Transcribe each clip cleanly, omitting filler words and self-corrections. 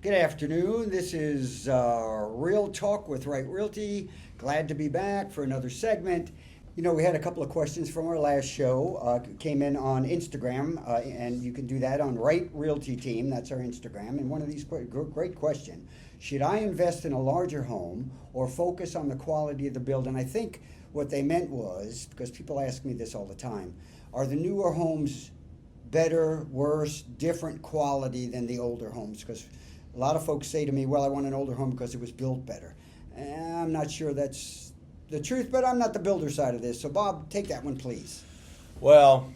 Good afternoon. This is Real Talk with Realty. Glad to be back for another segment. You know, we had a couple of questions from our last show. Came in on Instagram, and you can do that on Right Realty Team. That's our Instagram. And one of these great question: should I invest in a larger home or focus on the quality of the build? And I think what they meant was, because people ask me this all the time, are the newer homes better, worse, different quality than the older homes? Because a lot of folks say to me, well, I want an older home because it was built better. I'm not sure that's the truth, but I'm not the builder side of this. So, Bob, take that one, please. Well,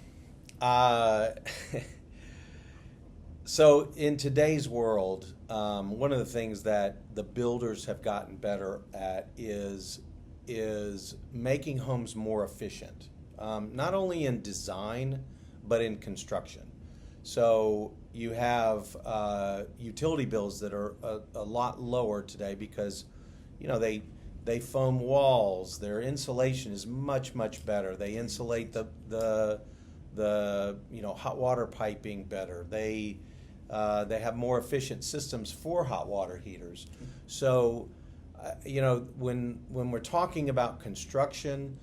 so in today's world, one of the things that the builders have gotten better at is making homes more efficient, not only in design, but in construction. So you have utility bills that are a lot lower today because, you know, they foam walls. Their insulation is much better. They insulate the hot water piping better. They have more efficient systems for hot water heaters. So when we're talking about construction,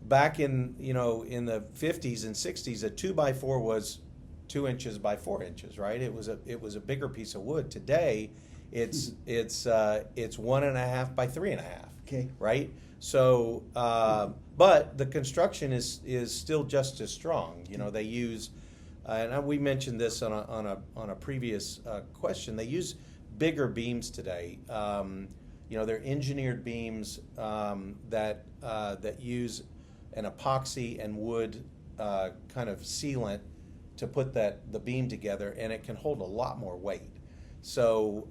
back in the 50s and 60s, a 2x4 was 2 inches by 4 inches, right? It was a bigger piece of wood. Today, it's 1.5 by 3.5. Okay. Right. So, but the construction is still just as strong. You know, they use, and we mentioned this on a previous question. They use bigger beams today. They're engineered beams that use an epoxy and wood kind of sealant to put the beam together, and it can hold a lot more weight. So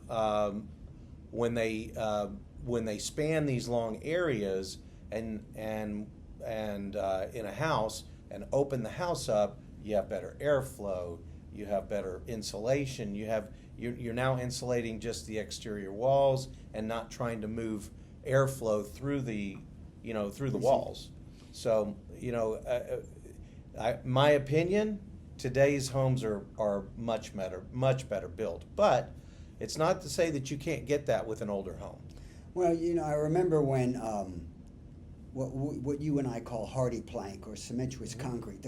when they span these long areas and in a house and open the house up, you have better airflow, you have better insulation, you're now insulating just the exterior walls and not trying to move airflow through the walls. So, my opinion, today's homes are much better built. But it's not to say that you can't get that with an older home. Well, I remember when what you and I call hardy plank or cementous concrete.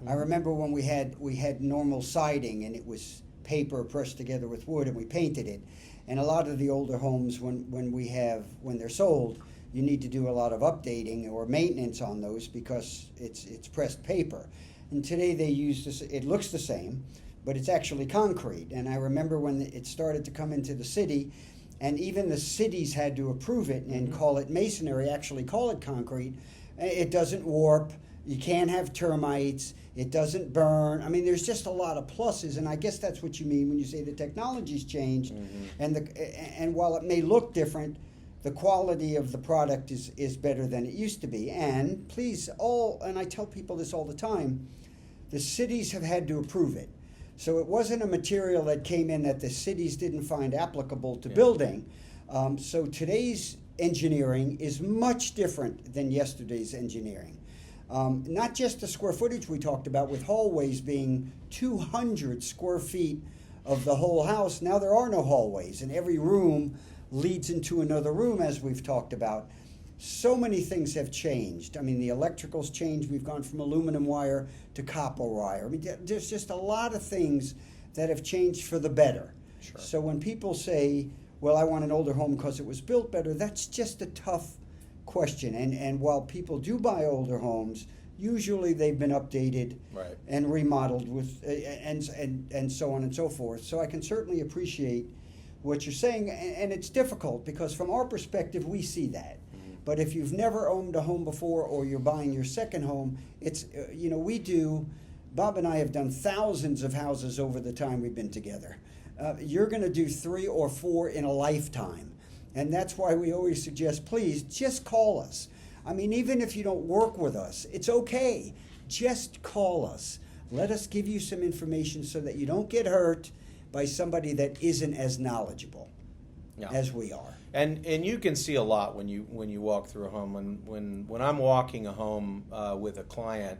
I remember when we had normal siding and it was paper pressed together with wood and we painted it. And a lot of the older homes, when they're sold, you need to do a lot of updating or maintenance on those because it's pressed paper. And today they use this. It looks the same, but it's actually concrete. And I remember when it started to come into the city, and even the cities had to approve it and call it masonry, actually call it concrete. It doesn't warp. You can't have termites. It doesn't burn. I mean, there's just a lot of pluses, and I guess that's what you mean when you say the technology's changed. And while it may look different, the quality of the product is better than it used to be. And please, and I tell people this all the time, the cities have had to approve it. So it wasn't a material that came in that the cities didn't find applicable to building. So today's engineering is much different than yesterday's engineering. Not just the square footage we talked about, with hallways being 200 square feet of the whole house. Now there are no hallways, and every room leads into another room, as we've talked about. So many things have changed. I mean, the electrical's changed. We've gone from aluminum wire to copper wire. I mean, there's just a lot of things that have changed for the better. Sure. So when people say, well, I want an older home because it was built better, that's just a tough question. And while people do buy older homes, usually they've been updated and remodeled with and so on and so forth. So I can certainly appreciate what you're saying, and it's difficult because from our perspective we see that. But if you've never owned a home before or you're buying your second home, it's Bob and I have done thousands of houses over the time we've been together. You're going to do 3 or 4 in a lifetime. And that's why we always suggest, please, just call us. I mean, even if you don't work with us, it's okay. Just call us. Let us give you some information so that you don't get hurt by somebody that isn't as knowledgeable as we are. And you can see a lot when you walk through a home. When I'm walking a home with a client,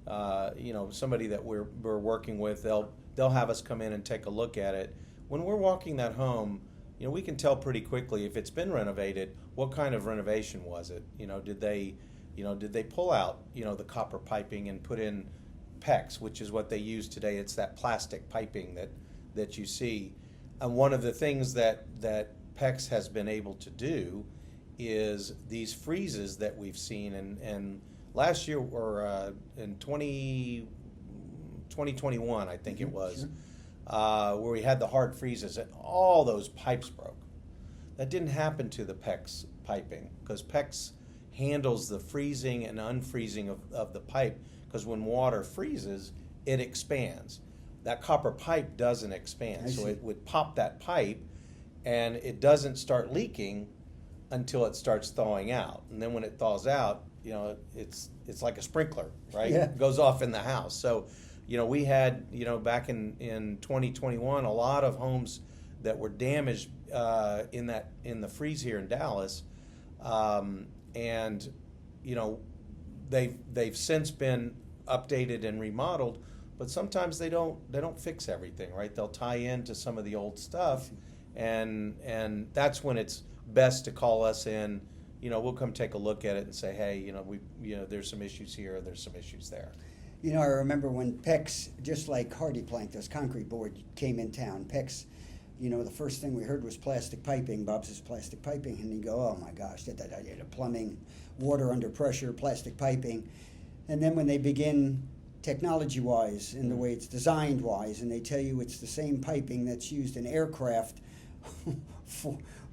somebody that we're working with, they'll have us come in and take a look at it. When we're walking that home, we can tell pretty quickly if it's been renovated, what kind of renovation was it? Did they pull out, the copper piping and put in PEX, which is what they use today. It's that plastic piping that you see. And one of the things that PEX has been able to do is these freezes that we've seen, and last year, or in 2021, I think it was, sure. Where we had the hard freezes, and all those pipes broke. That didn't happen to the PEX piping, because PEX handles the freezing and unfreezing of the pipe, because when water freezes, it expands. That copper pipe doesn't expand, so it would pop that pipe, and it doesn't start leaking until it starts thawing out. And then when it thaws out, it's like a sprinkler, right? Yeah. It goes off in the house. So, we had, back in 2021, a lot of homes that were damaged in the freeze here in Dallas, and they've since been updated and remodeled, but sometimes they don't fix everything, right? They'll tie into some of the old stuff, and that's when it's best to call us in. We'll come take a look at it and say, hey, there's some issues here, there's some issues there. I remember when PEX, just like Hardy Plank, those concrete board, came in town. PEX, the first thing we heard was plastic piping. Bob says plastic piping, and you go, oh my gosh, the plumbing, water under pressure, plastic piping. And then when they begin technology-wise and the way it's designed-wise, and they tell you it's the same piping that's used in aircraft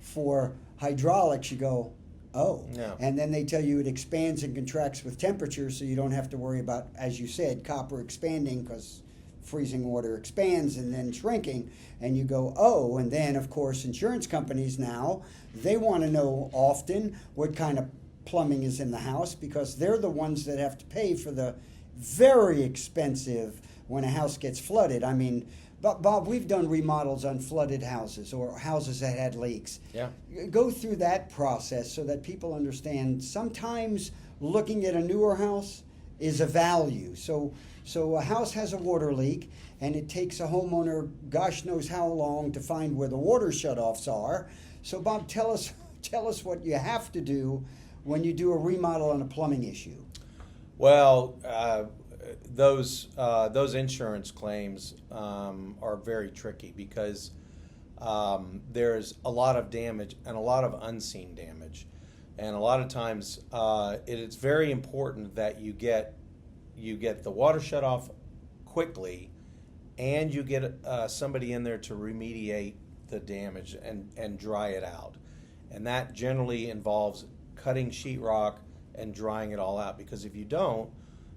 for hydraulics, you go, oh. Yeah. And then they tell you it expands and contracts with temperature, so you don't have to worry about, as you said, copper expanding, because freezing water expands and then shrinking, and you go, oh. And then, of course, insurance companies now, they want to know often what kind of plumbing is in the house, because they're the ones that have to pay for the very expensive when a house gets flooded. I mean, Bob, we've done remodels on flooded houses or houses that had leaks. Yeah. Go through that process so that people understand sometimes looking at a newer house is a value. So a house has a water leak, and it takes a homeowner gosh knows how long to find where the water shutoffs are. So Bob, tell us what you have to do when you do a remodel on a plumbing issue. Well, those insurance claims are very tricky, because there's a lot of damage and a lot of unseen damage, and a lot of times it's very important that you get the water shut off quickly, and you get somebody in there to remediate the damage and dry it out, and that generally involves cutting sheetrock and drying it all out, because if you don't,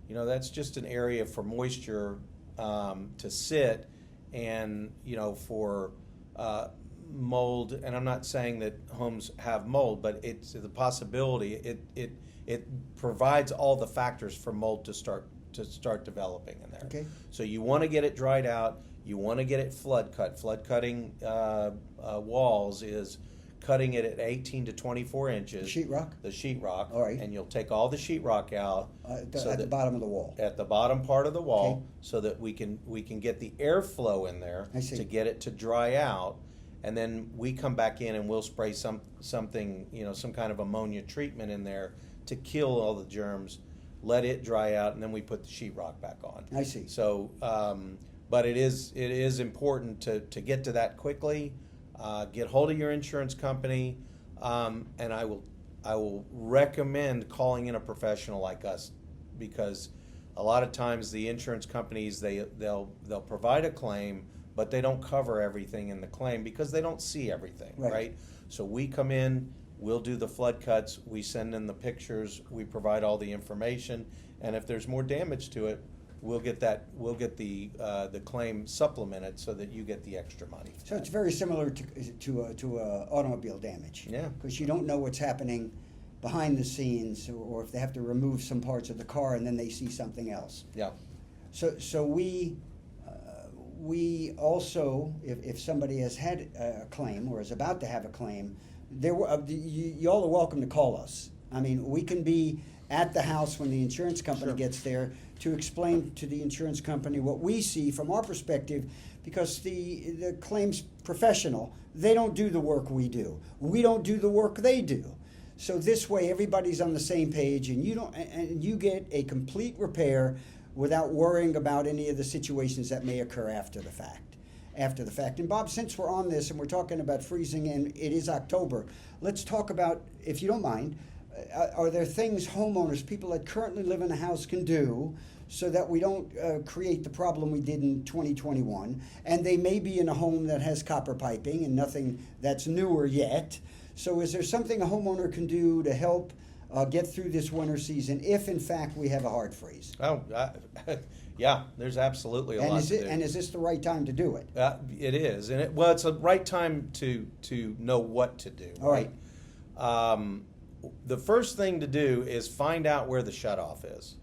that's just an area for moisture to sit, and for mold. And I'm not saying that homes have mold, but it's the possibility. It provides all the factors for mold to start developing in there. Okay. So you want to get it dried out. You want to get it flood cut. Flood cutting walls is cutting it at 18 to 24 inches. Sheetrock? The sheetrock. All right. And you'll take all the sheetrock out. At the bottom of the wall. At the bottom part of the wall, okay. So that we can get the airflow in there to get it to dry out. And then we come back in and we'll spray something, some kind of ammonia treatment in there to kill all the germs, let it dry out, and then we put the sheetrock back on. I see. So, but it is important to get to that quickly. Get hold of your insurance company, and I will recommend calling in a professional like us, because a lot of times the insurance companies they'll provide a claim, but they don't cover everything in the claim because they don't see everything, right? So we come in, we'll do the flood cuts, we send in the pictures, we provide all the information, and if there's more damage to it, we'll get the claim supplemented so that you get the extra money. So it's very similar to automobile damage. Yeah. Because you don't know what's happening behind the scenes, or if they have to remove some parts of the car and then they see something else. Yeah. So we also, if somebody has had a claim or is about to have a claim, y'all are welcome to call us. I mean, we can be at the house when the insurance company Sure. gets there to explain to the insurance company what we see from our perspective, because the claims professional, they don't do the work we do. We don't do the work they do. So this way, everybody's on the same page, and you get a complete repair without worrying about any of the situations that may occur after the fact. And Bob, since we're on this and we're talking about freezing and it is October, let's talk about, if you don't mind, are there things homeowners, people that currently live in a house can do so that we don't create the problem we did in 2021? And they may be in a home that has copper piping and nothing that's newer yet. So is there something a homeowner can do to help get through this winter season if, in fact, we have a hard freeze? Oh, yeah, there's absolutely a lot to do. And is this the right time to do it? It is, and it's the right time to know what to do. All right. The first thing to do is find out where the shutoff is.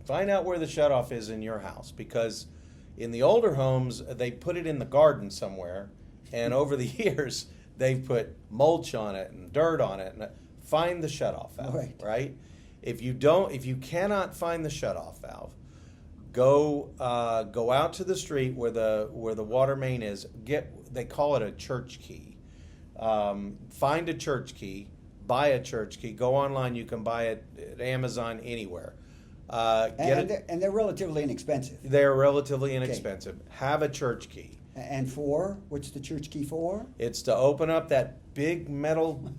Find out where the shutoff is in your house, because in the older homes they put it in the garden somewhere, and over the years they've put mulch on it and dirt on it. And find the shutoff valve. Right. If you cannot find the shutoff valve, go out to the street where the water main is. They call it a church key. Find a church key. Buy a church key. Go online. You can buy it at Amazon, anywhere. And they're relatively inexpensive. They're relatively inexpensive. Okay. Have a church key. And what's the church key for? It's to open up that big metal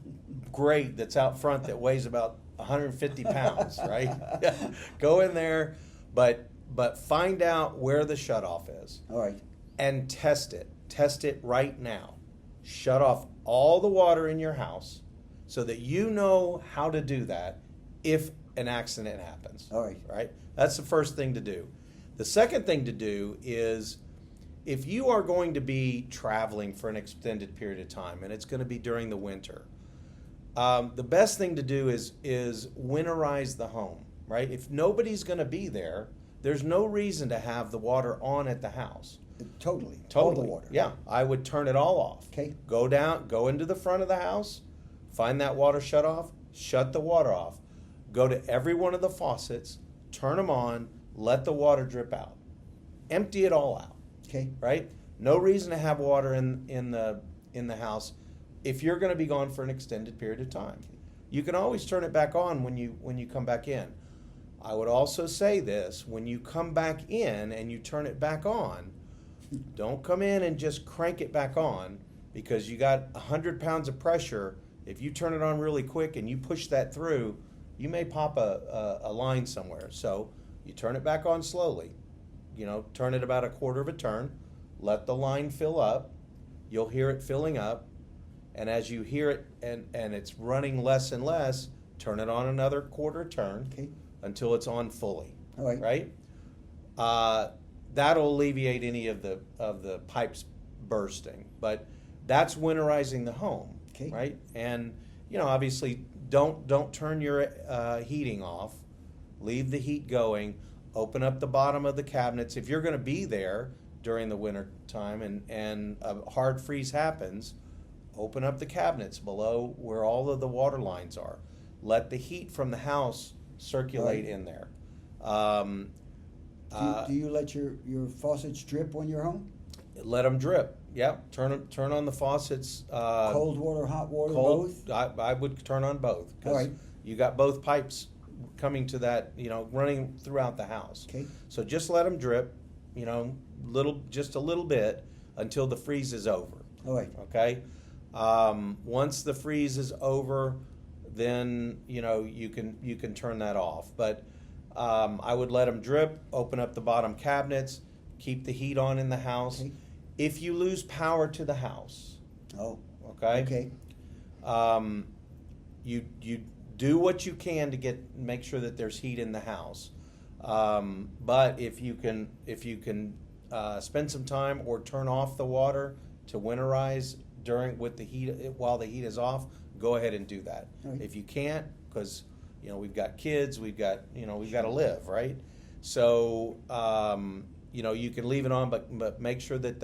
grate that's out front that weighs about 150 pounds, right? Go in there, but find out where the shutoff is. All right. And test it. Test it right now. Shut off all the water in your house so that you know how to do that if an accident happens. All right. Right? That's the first thing to do. The second thing to do is, if you are going to be traveling for an extended period of time, and it's going to be during the winter, the best thing to do is winterize the home, right? If nobody's going to be there, there's no reason to have the water on at the house. Totally. All the water. Yeah, I would turn it all off. Okay. Go into the front of the house, find that water shut off, shut the water off. Go to every one of the faucets, turn them on, let the water drip out. Empty it all out. Okay. Right? No reason to have water in the house if you're going to be gone for an extended period of time. You can always turn it back on when you come back in. I would also say this: when you come back in and you turn it back on, don't come in and just crank it back on, because you got 100 pounds of pressure. If you turn it on really quick and you push that through, you may pop a line somewhere. So you turn it back on slowly. Turn it about a quarter of a turn. Let the line fill up. You'll hear it filling up. And as you hear it and it's running less and less, turn it on another quarter turn. Okay. Until it's on fully. All right. Right? That'll alleviate any of the pipes bursting. But that's winterizing the home. Okay. Right? And obviously don't turn your heating off. Leave the heat going. Open up the bottom of the cabinets. If you're going to be there during the winter time and a hard freeze happens, open up the cabinets below where all of the water lines are. Let the heat from the house circulate in there. Do you let your faucets drip when you're home? Let them drip. Yep. Turn on the faucets. Cold water, hot water, both? both? I would turn on both. All right. You got both pipes coming to that, running throughout the house. Okay. So just let them drip, just a little bit until the freeze is over. All right. Okay. Once the freeze is over, then you can turn that off. But I would let them drip. Open up the bottom cabinets. Keep the heat on in the house. Okay. If you lose power to the house, Okay. You do what you can to make sure that there's heat in the house. But if you can spend some time or turn off the water to winterize while the heat is off, go ahead and do that. Right. If you can't, because we've got kids, we've got to live, right? So you can leave it on, but make sure that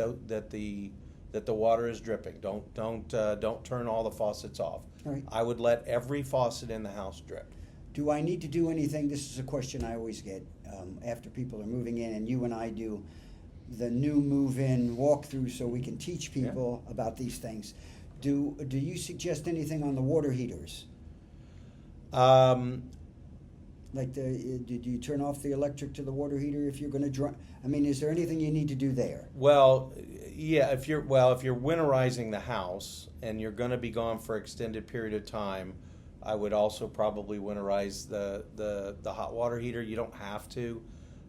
the that the water is dripping. Don't turn all the faucets off. All right. I would let every faucet in the house drip. Do I need to do anything? This is a question I always get after people are moving in, and you and I do the new move-in walkthrough so we can teach people about these things. Do you suggest anything on the water heaters? Like did you turn off the electric to the water heater if you're going to draw? I mean, is there anything you need to do there? Well, yeah. If you're winterizing the house and you're going to be gone for extended period of time, I would also probably winterize the hot water heater. You don't have to.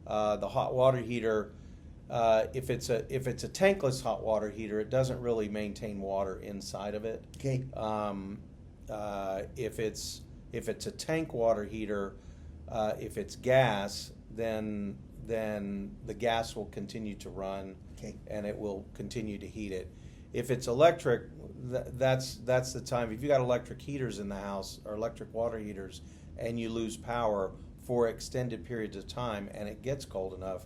The hot water heater, if it's a tankless hot water heater, it doesn't really maintain water inside of it. Okay. If it's a tank water heater, if it's gas, then the gas will continue to run, Okay. and it will continue to heat it. If it's electric, that's the time. If you got electric heaters in the house or electric water heaters, and you lose power for extended periods of time, and it gets cold enough,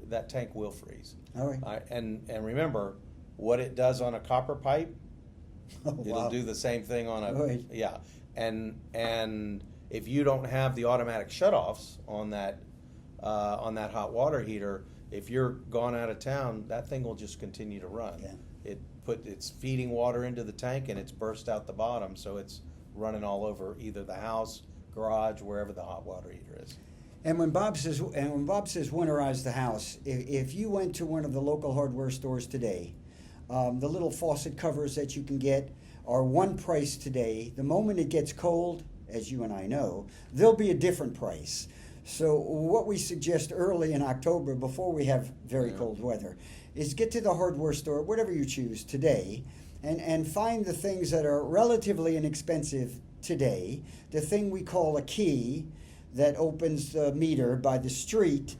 that tank will freeze. All right. And remember, what it does on a copper pipe, Oh, it'll wow. do the same thing on a Right. yeah. And if you don't have the automatic shutoffs on that hot water heater, if you're gone out of town, that thing will just continue to run. Yeah. It's feeding water into the tank, and it's burst out the bottom, so it's running all over either the house, garage, wherever the hot water heater is. And when Bob says winterize the house, if you went to one of the local hardware stores today, the little faucet covers that you can get are one price today. The moment it gets cold, as you and I know, there'll be a different price. So what we suggest early in October, before we have very cold weather, is get to the hardware store, whatever you choose today, and find the things that are relatively inexpensive today. The thing we call a key that opens the meter by the street,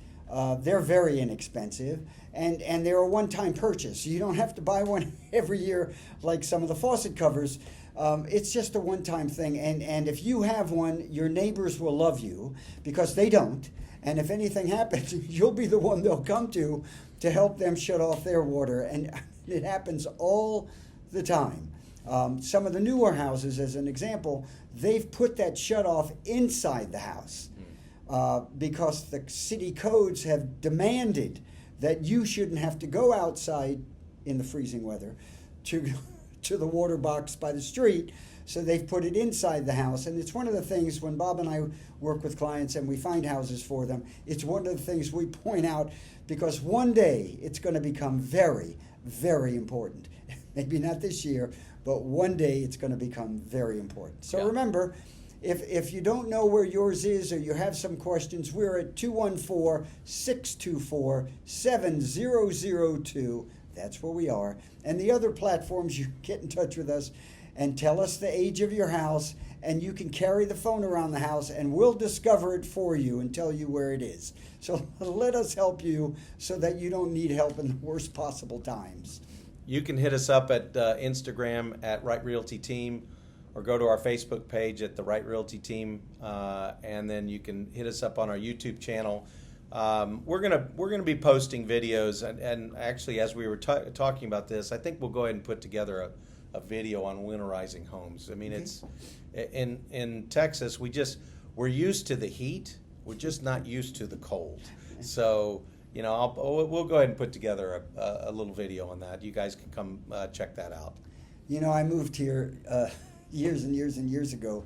they're very inexpensive, and they're a one-time purchase. You don't have to buy one every year like some of the faucet covers. It's just a one-time thing, and if you have one, your neighbors will love you because they don't, and if anything happens, you'll be the one they'll come to help them shut off their water, and it happens all the time. Some of the newer houses, as an example, they've put that shut-off inside the house because the city codes have demanded that you shouldn't have to go outside in the freezing weather to the water box by the street, so they've put it inside the house. And it's one of the things when Bob and I work with clients and we find houses for them, it's one of the things we point out because one day it's going to become very, very important. Maybe not this year, but one day it's going to become very important. So remember, if you don't know where yours is or you have some questions, we're at 214-624-7002. That's where we are. And the other platforms, you get in touch with us and tell us the age of your house, and you can carry the phone around the house, and we'll discover it for you and tell you where it is. So let us help you so that you don't need help in the worst possible times. You can hit us up at Instagram at Right Realty Team, or go to our Facebook page at the Right Realty Team, and then you can hit us up on our YouTube channel. We're gonna be posting videos, and actually, as we were talking about this, I think we'll go ahead and put together a video on winterizing homes. I mean, it's in Texas, we're used to the heat, we're just not used to the cold. So we'll go ahead and put together a little video on that. You guys can come check that out. I moved here years and years and years ago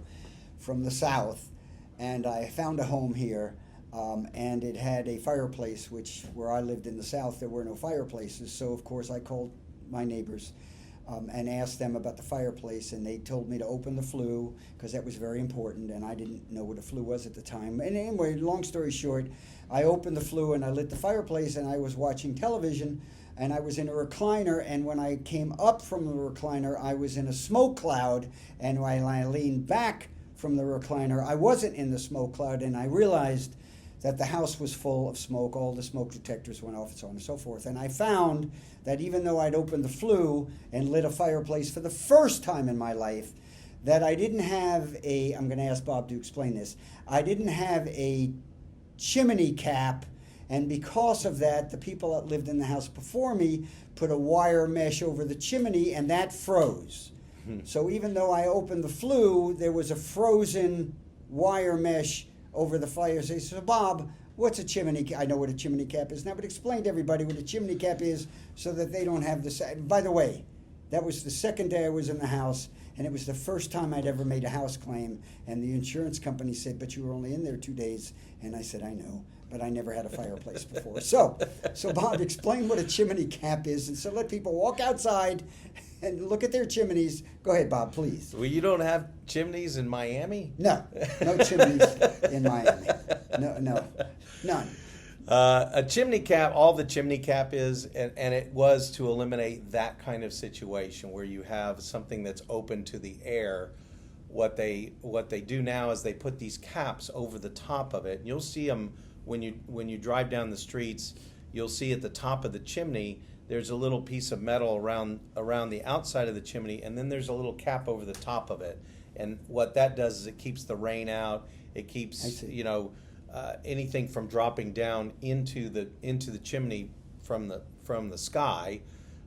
from the South, and I found a home here. And it had a fireplace, which where I lived in the South, there were no fireplaces. So, of course, I called my neighbors and asked them about the fireplace, and they told me to open the flue because that was very important, and I didn't know what a flue was at the time. And anyway, long story short, I opened the flue and I lit the fireplace, and I was watching television, and I was in a recliner, and when I came up from the recliner, I was in a smoke cloud, and when I leaned back from the recliner, I wasn't in the smoke cloud, and I realized that the house was full of smoke, all the smoke detectors went off, and so on and so forth. And I found that even though I'd opened the flue and lit a fireplace for the first time in my life, that I didn't have I'm going to ask Bob to explain this, I didn't have a chimney cap And because of that, the people that lived in the house before me put a wire mesh over the chimney, and that froze. So even though I opened the flue, there was a frozen wire mesh over the fire. So he said, Bob, what's a chimney cap? I know what a chimney cap is now, but explain to everybody what a chimney cap is so that they don't have this. By the way, that was the second day I was in the house, and it was the first time I'd ever made a house claim. And the insurance company said, but you were only in there 2 days. And I said, I know, but I never had a fireplace before. So Bob, explain what a chimney cap is, and so let people walk outside and look at their chimneys. Go ahead, Bob, please. Well, you don't have chimneys in Miami? No chimneys in Miami. No, none. A chimney cap, all the chimney cap is, and it was to eliminate that kind of situation where you have something that's open to the air. What they do now is they put these caps over the top of it. And you'll see them when you drive down the streets. You'll see at the top of the chimney there's a little piece of metal around the outside of the chimney, and then there's a little cap over the top of it. And what that does is it keeps the rain out. It keeps anything from dropping down into the chimney from the sky,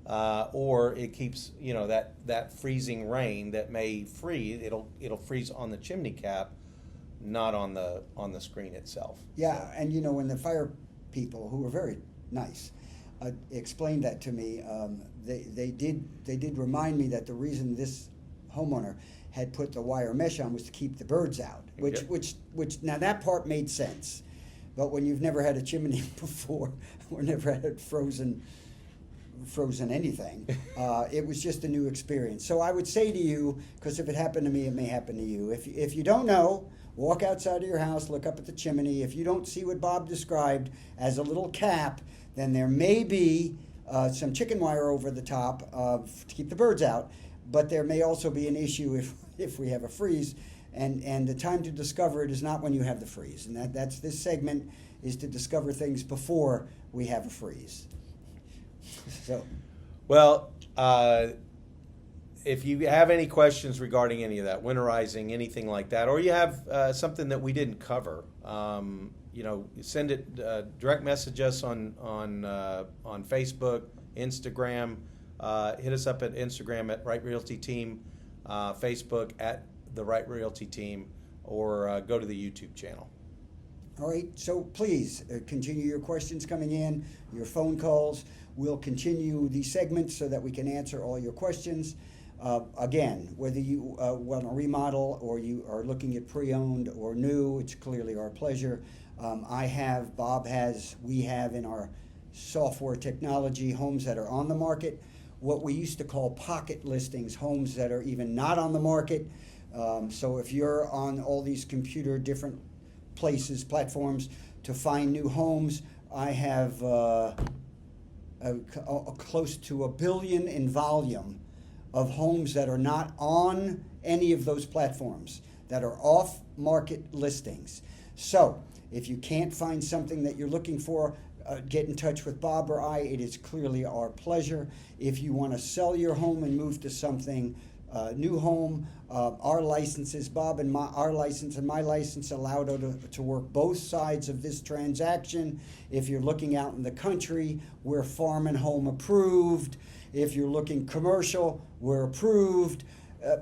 or it keeps that freezing rain that may freeze. It'll freeze on the chimney cap, not on the screen itself. Yeah, so. And when the fire people, who were very nice, explained that to me, they did remind me that the reason this homeowner had put the wire mesh on was to keep the birds out, which now that part made sense. But when you've never had a chimney before or never had frozen anything, it was just a new experience. So I would say to you, because if it happened to me, it may happen to you. If you don't know, walk outside of your house, look up at the chimney. If you don't see what Bob described as a little cap, then there may be some chicken wire over the top to keep the birds out. But there may also be an issue if we have a freeze, and the time to discover it is not when you have the freeze. And that's this segment is to discover things before we have a freeze. So, well, if you have any questions regarding any of that, winterizing, anything like that, or you have something that we didn't cover, send it, direct message us on Facebook, Instagram. Hit us up at Instagram at Right Realty Team, Facebook at the Right Realty Team, or go to the YouTube channel. All right, so please continue your questions coming in, your phone calls. We'll continue these segments so that we can answer all your questions. Again, whether you want to remodel or you are looking at pre-owned or new, it's clearly our pleasure. We have in our software technology homes that are on the market, what we used to call pocket listings, homes that are even not on the market. So if you're on all these computer different places, platforms to find new homes, I have close to 1 billion in volume of homes that are not on any of those platforms, that are off-market listings. So if you can't find something that you're looking for, get in touch with Bob or I. It is clearly our pleasure. If you want to sell your home and move to something new home, our licenses, Bob and our license and my license, allow to work both sides of this transaction. If you're looking out in the country, we're farm and home approved. If you're looking commercial, we're approved.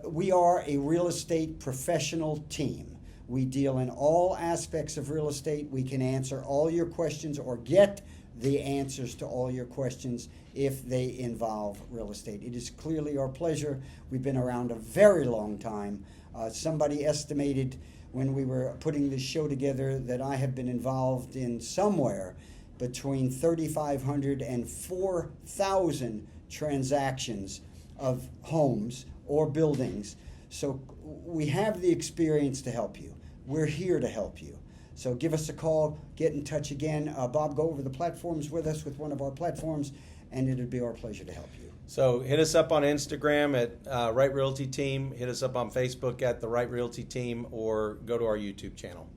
We are a real estate professional team. We deal in all aspects of real estate. We can answer all your questions or get the answers to all your questions if they involve real estate. It is clearly our pleasure. We've been around a very long time. Somebody estimated when we were putting this show together that I have been involved in somewhere between 3,500 and 4,000 transactions of homes or buildings. So we have the experience to help you. We're here to help you. So give us a call, get in touch again. Bob, go over the platforms with us with one of our platforms, and it'd be our pleasure to help you. So hit us up on Instagram at Right Realty Team. Hit us up on Facebook at the Right Realty Team, or go to our YouTube channel.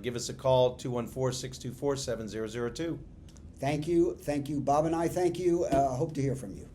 Give us a call, 214-624-7002. Thank you. Bob and I thank you. Hope to hear from you.